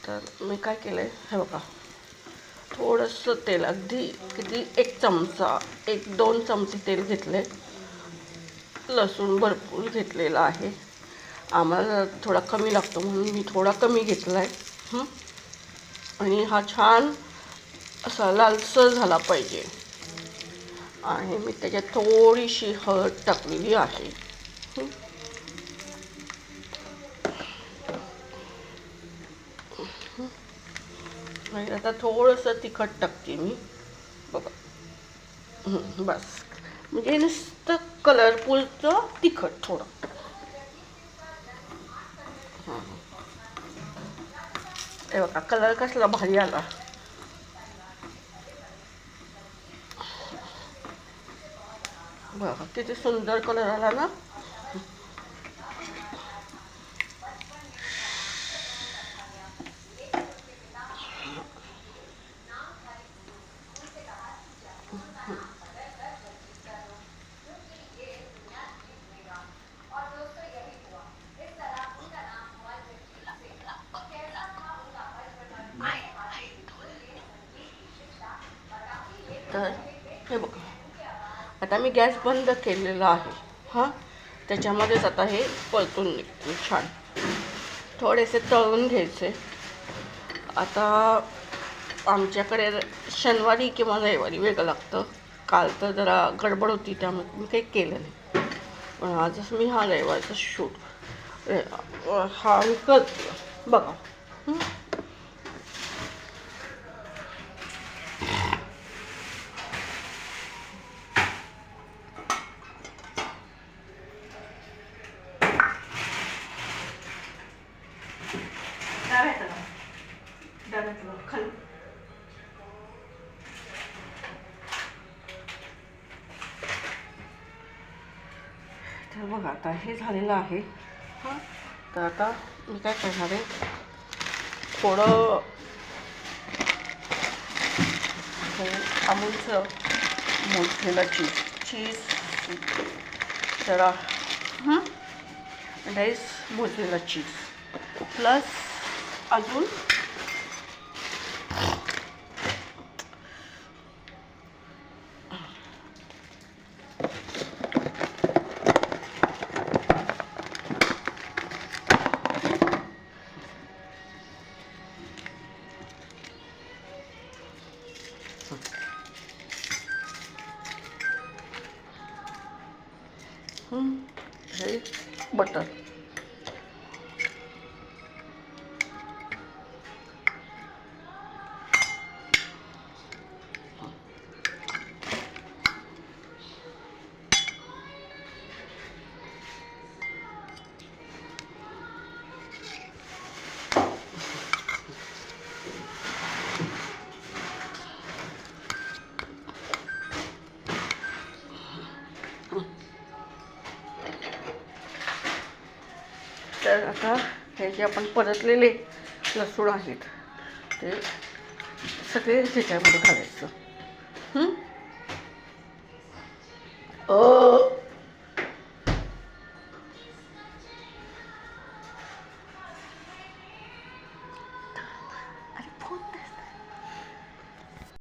तर मी काय केलं आहे हे बघा, थोडंसं तेल, अगदी किती 1 चमचा 1-2 चमचे तेल घेतले. लसूण भरपूर घेतलेला आहे, आम्हाला थोडा कमी लागतो म्हणून मी थोडा कमी घेतला आहे. आणि हा छान असा लालसर झाला पाहिजे. आणि मी त्याच्यात थोडीशी हळद टाकलेली आहे. आणि आता थोडंसं तिखट टाकते मी बघा. बस, म्हणजे नुसतं कलरफुलचं तिखट थोडं. हे बघा कलर कसला भारी आला. बघा किती सुंदर कलर आला ना. तर हे बघा, आता मी गॅस बंद केलेला आहे. त्याच्यामध्येच आता हे परतून निघते छान. थोडेसे तळून घ्यायचे. आता आमच्याकडे शनिवारी किंवा रविवारी वेगळं लागतं. काल तर जरा गडबड होती त्यामुळे मी काही केलं नाही, पण आजच मी हा रविवारचा शूट हा मी करते बघा. खाली तर बघा आता हे झालेलं आहे. तर आता मी काय करणार आहे, थोडं अमूलचं मोझरेला चीज जरा राईस मोझरेला चीज प्लस अजून हे बटर. तर आता हे जे आपण परतलेले लसूण आहेत ते सगळे ह्याच्यामध्ये घालायचं.